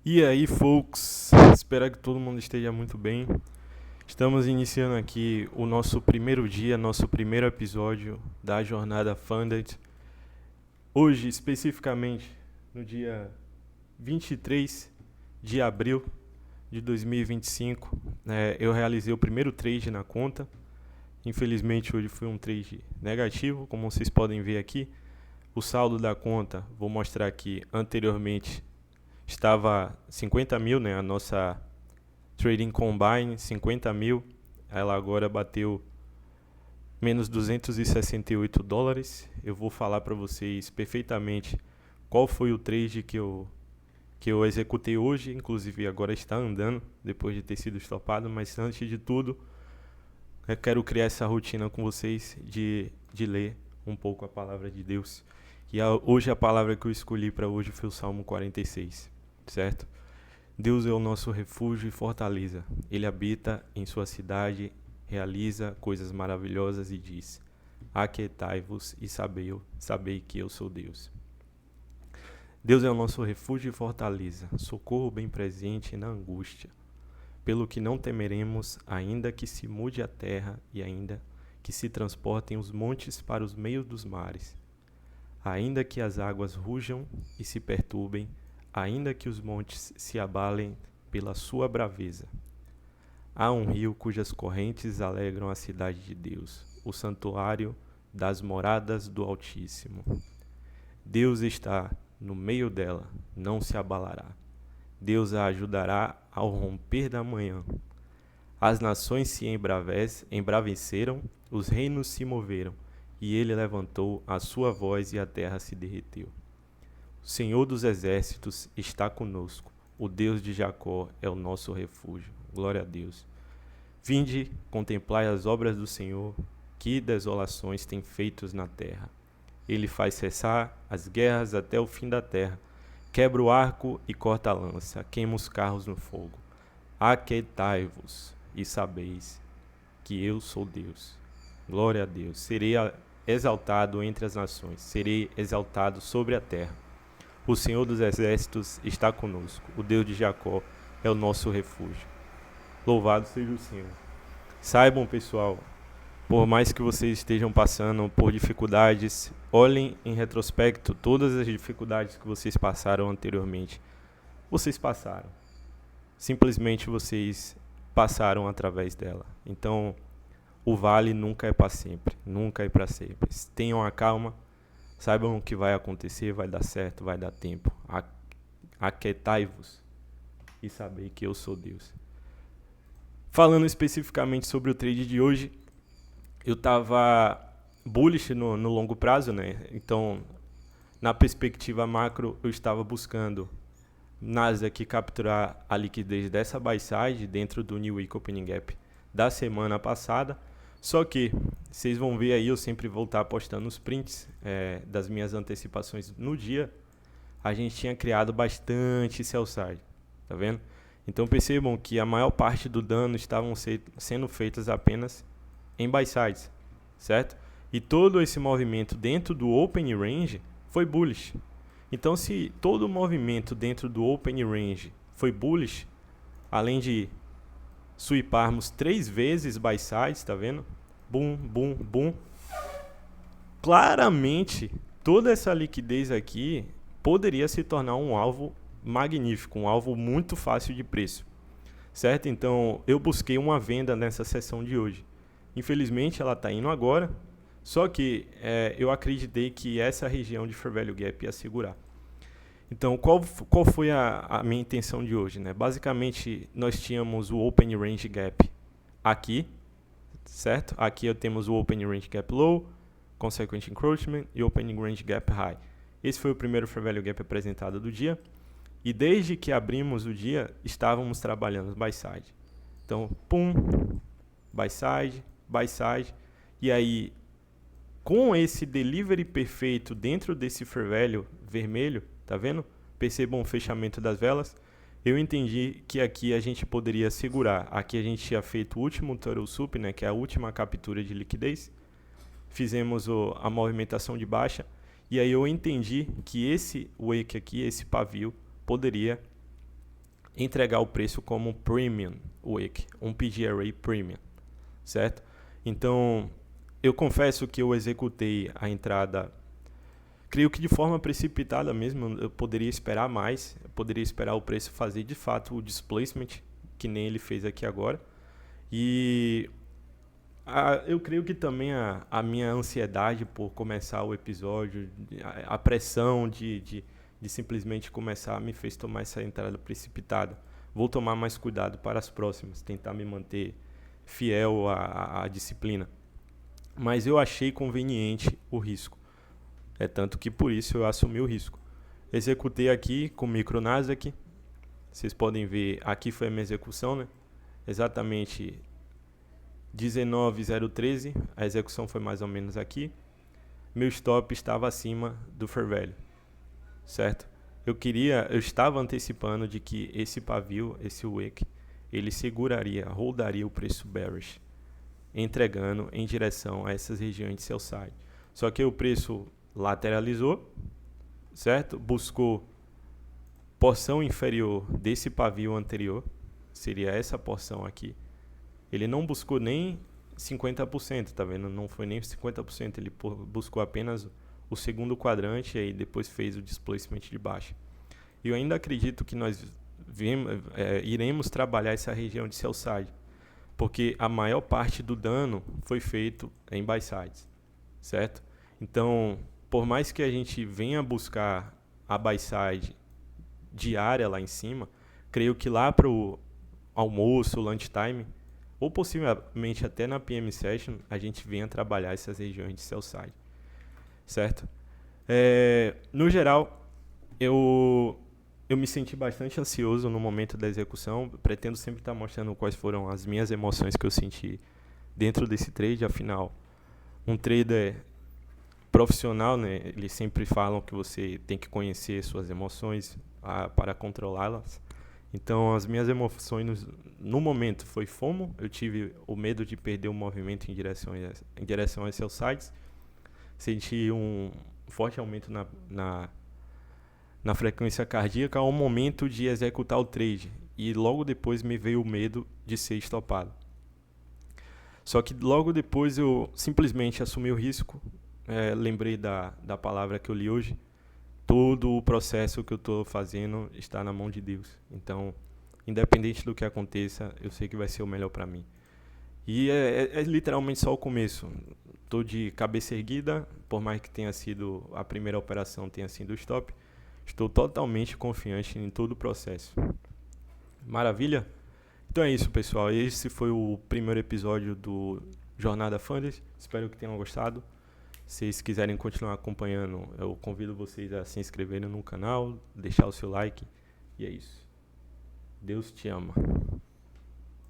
E aí, folks? Espero que todo mundo esteja muito bem. Estamos iniciando aqui o nosso primeiro dia, nosso primeiro episódio da jornada Funded. Hoje, especificamente, no dia 23 de abril de 2025, eu realizei o primeiro trade na conta. Infelizmente, hoje foi um trade negativo, como vocês podem ver aqui. O saldo da conta, vou mostrar aqui anteriormente, estava 50 mil, né? A nossa Trading Combine, 50 mil. Ela agora bateu menos $268. Eu vou falar para vocês perfeitamente qual foi o trade que eu executei hoje. Inclusive agora está andando depois de ter sido estopado. Mas antes de tudo, eu quero criar essa rotina com vocês de ler um pouco a palavra de Deus. Hoje a palavra que eu escolhi para hoje foi o Salmo 46, certo? Deus é o nosso refúgio e fortaleza. Ele habita em sua cidade, realiza coisas maravilhosas e diz: aquietai-vos e sabei que eu sou Deus. Deus é o nosso refúgio e fortaleza, socorro bem presente na angústia. Pelo que não temeremos, ainda que se mude a terra e ainda que se transportem os montes para os meios dos mares. Ainda que as águas rujam e se perturbem, ainda que os montes se abalem pela sua braveza. Há um rio cujas correntes alegram a cidade de Deus, o santuário das moradas do Altíssimo. Deus está no meio dela, não se abalará. Deus a ajudará ao romper da manhã. As nações se embraveceram, os reinos se moveram, e ele levantou a sua voz e a terra se derreteu. O Senhor dos exércitos está conosco. O Deus de Jacó é o nosso refúgio. Glória a Deus. Vinde, contemplai as obras do Senhor, que desolações tem feitos na terra. Ele faz cessar as guerras até o fim da terra. Quebra o arco e corta a lança, queima os carros no fogo. Aquietai-vos e sabeis que eu sou Deus. Glória a Deus. Serei exaltado entre as nações, serei exaltado sobre a terra. O Senhor dos exércitos está conosco. O Deus de Jacó é o nosso refúgio. Louvado seja o Senhor. Saibam, pessoal, por mais que vocês estejam passando por dificuldades, olhem em retrospecto todas as dificuldades que vocês passaram anteriormente. Vocês passaram. Simplesmente vocês passaram através dela. Então, o vale nunca é para sempre. Nunca é para sempre. Tenham a calma. Saibam o que vai acontecer, vai dar certo, vai dar tempo. Aquietai-vos e sabei que eu sou Deus. Falando especificamente sobre o trade de hoje, eu estava bullish no longo prazo, né? Então, na perspectiva macro, eu estava buscando Nasdaq capturar a liquidez dessa buy side dentro do New Week Opening Gap da semana passada. Só que, vocês vão ver aí, eu sempre vou estar postando os prints das minhas antecipações no dia. A gente tinha criado bastante sell side, tá vendo? Então percebam que a maior parte do dano estavam sendo feitas apenas em buy sides, certo? E todo esse movimento dentro do open range foi bullish. Então se todo o movimento dentro do open range foi bullish, além de sweeparmos 3 vezes buy sides, tá vendo? Boom, boom, boom. Claramente, toda essa liquidez aqui poderia se tornar um alvo magnífico, um alvo muito fácil de preço, certo? Então, eu busquei uma venda nessa sessão de hoje. Infelizmente, ela está indo agora, só que eu acreditei que essa região de Fair Value Gap ia segurar. Então, qual foi a minha intenção de hoje, né? Basicamente, nós tínhamos o Open Range Gap aqui, certo? Aqui temos o Open Range Gap Low, Consequent Encroachment e Open Range Gap High. Esse foi o primeiro Fair Value Gap apresentado do dia. E desde que abrimos o dia, estávamos trabalhando buy side. Então, pum, buy side. E aí, com esse delivery perfeito dentro desse Fair Value vermelho, tá vendo? Percebam o fechamento das velas. Eu entendi que aqui a gente poderia segurar. Aqui a gente tinha feito o último Turtle Soup, né, que é a última captura de liquidez. Fizemos a movimentação de baixa. E aí eu entendi que esse wake aqui, esse pavio, poderia entregar o preço como Premium Wick, um PG Array Premium, certo? Então, eu confesso que eu executei a entrada, creio que de forma precipitada mesmo. Eu poderia esperar mais, eu poderia esperar o preço fazer de fato o displacement, que nem ele fez aqui agora. E eu creio que também a minha ansiedade por começar o episódio, a pressão de simplesmente começar, me fez tomar essa entrada precipitada. Vou tomar mais cuidado para as próximas, tentar me manter fiel à disciplina. Mas eu achei conveniente o risco. É tanto que por isso eu assumi o risco. Executei aqui com micro Nasdaq. Vocês podem ver, aqui foi a minha execução, né? Exatamente 19,013. A execução foi mais ou menos aqui. Meu stop estava acima do fair value, certo? Eu estava antecipando de que esse pavio, esse wick, ele seguraria, holdaria o preço bearish, entregando em direção a essas regiões de sell side. Só que o preço lateralizou, certo? Buscou porção inferior desse pavio anterior, seria essa porção aqui. Ele não buscou nem 50%, tá vendo? Não foi nem 50%, ele buscou apenas o segundo quadrante e aí depois fez o displacement de baixa. E eu ainda acredito que nós iremos trabalhar essa região de sell side, porque a maior parte do dano foi feito em buy sides, certo? Então, por mais que a gente venha buscar a buy side diária lá em cima, creio que lá para o almoço, lunchtime, ou possivelmente até na PM Session, a gente venha trabalhar essas regiões de sell side, certo? No geral, eu me senti bastante ansioso no momento da execução. Pretendo sempre estar mostrando quais foram as minhas emoções que eu senti dentro desse trade. Afinal, um trader profissional, né, eles sempre falam que você tem que conhecer suas emoções para controlá-las. Então, as minhas emoções no momento foi FOMO. Eu tive o medo de perder o movimento em direção aos seus sites. Senti um forte aumento na frequência cardíaca ao momento de executar o trade. E logo depois me veio o medo de ser estopado. Só que logo depois eu simplesmente assumi o risco. Lembrei da palavra que eu li hoje. Todo o processo que eu estou fazendo está na mão de Deus. Então, independente do que aconteça, eu sei que vai ser o melhor para mim. E é literalmente só o começo. Estou de cabeça erguida, por mais que tenha sido a primeira operação, tenha sido o stop. Estou totalmente confiante em todo o processo. Maravilha? Então é isso, pessoal. Esse foi o primeiro episódio do Jornada Funders. Espero que tenham gostado. Se vocês quiserem continuar acompanhando, eu convido vocês a se inscreverem no canal, deixar o seu like. E é isso. Deus te ama.